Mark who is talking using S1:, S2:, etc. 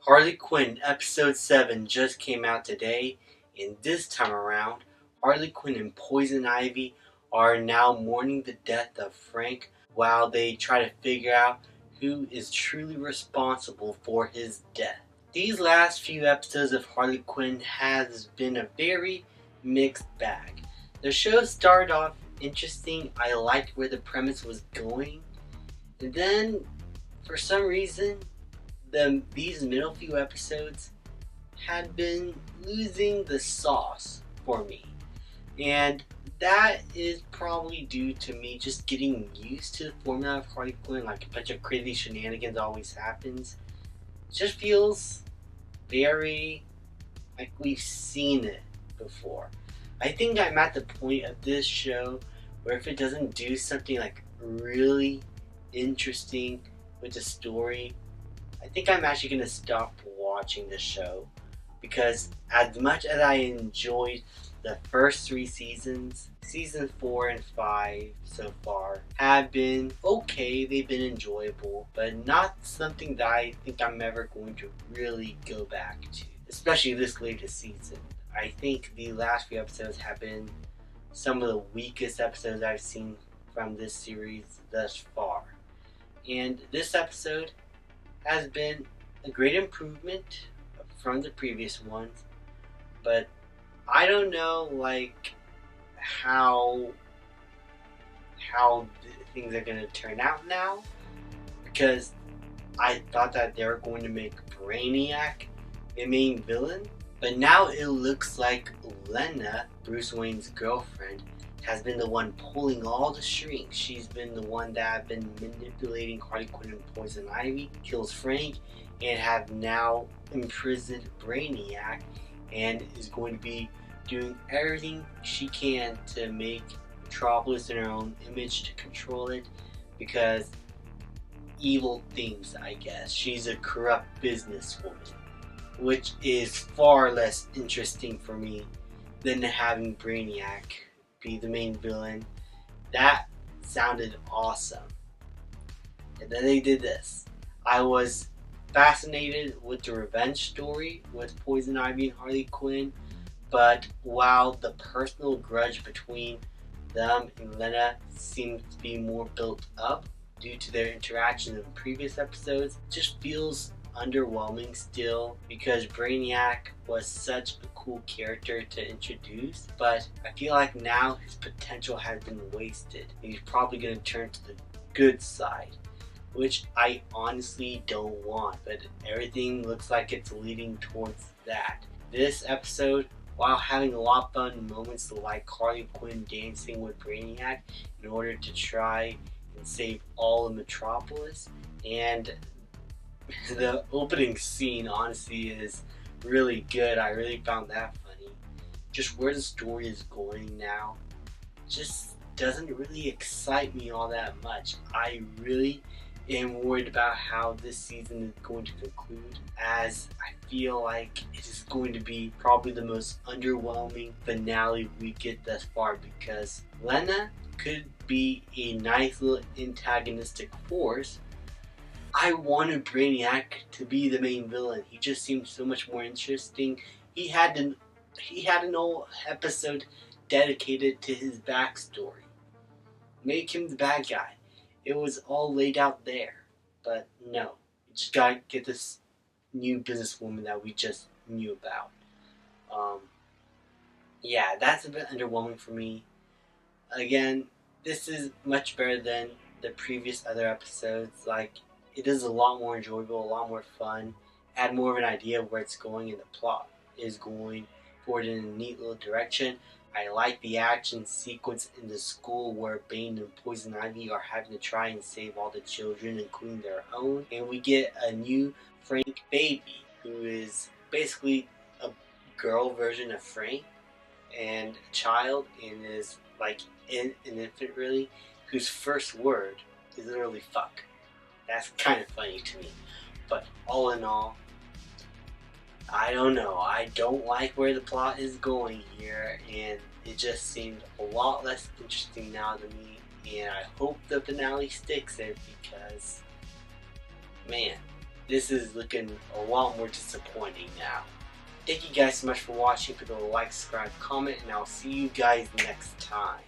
S1: Harley Quinn episode 7 just came out today, and this time around, Harley Quinn and Poison Ivy are now mourning the death of Frank while they try to figure out who is truly responsible for his death. These last few episodes of Harley Quinn has been a very mixed bag. The show started off interesting. I liked where the premise was going, and then for some reason these middle few episodes had been losing the sauce for me. And that is probably due to me just getting used to the formula of Harley Quinn, like a bunch of crazy shenanigans always happens. It just feels very like we've seen it before. I think I'm at the point of this show where if it doesn't do something like really interesting with the story, I think I'm actually going to stop watching the show, because as much as I enjoyed the first 3 seasons, season 4 and 5 so far have been okay, they've been enjoyable, but not something that I think I'm ever going to really go back to, especially this latest season. I think the last few episodes have been some of the weakest episodes I've seen from this series thus far. And this episode has been a great improvement from the previous ones, but I don't know how things are going to turn out now, because I thought that they were going to make Brainiac the main villain, but now it looks like Lena, Bruce Wayne's girlfriend, has been the one pulling all the strings. She's been the one that have been manipulating Harley Quinn and Poison Ivy, kills Frank, and have now imprisoned Brainiac, and is going to be doing everything she can to make Metropolis in her own image, to control it, because evil things, I guess. She's a corrupt businesswoman, which is far less interesting for me than having Brainiac be the main villain. That sounded awesome. And then they did this. I was fascinated with the revenge story with Poison Ivy and Harley Quinn, but while the personal grudge between them and Lena seems to be more built up due to their interaction in previous episodes, it just feels underwhelming still, because Brainiac was such a cool character to introduce, but I feel like now his potential has been wasted and he's probably going to turn to the good side, which I honestly don't want, but everything looks like it's leading towards that. This episode, while having a lot of fun moments like Harley Quinn dancing with Brainiac in order to try and save all of Metropolis, and the opening scene honestly is really good. I really found that funny. Just where the story is going now just doesn't really excite me all that much. I really am worried about how this season is going to conclude, as I feel like it is going to be probably the most underwhelming finale we get thus far, because Lena could be a nice little antagonistic force. I wanted Brainiac to be the main villain. He just seemed so much more interesting. He had an whole episode dedicated to his backstory. Make him the bad guy. It was all laid out there. But no. You just gotta get this new businesswoman that we just knew about. Yeah, that's a bit underwhelming for me. Again, this is much better than the previous other episodes. It is a lot more enjoyable, a lot more fun. Had more of an idea of where it's going, and the plot is going forward in a neat little direction. I like the action sequence in the school where Bane and Poison Ivy are having to try and save all the children, including their own. And we get a new Frank baby, who is basically a girl version of Frank, and a child, and is like an infant really, whose first word is literally fuck. That's kind of funny to me. But all in all, I don't know. I don't like where the plot is going here, and it just seemed a lot less interesting now to me. And I hope the finale sticks there, because, man, this is looking a lot more disappointing now. Thank you guys so much for watching. Please like, subscribe, comment, and I'll see you guys next time.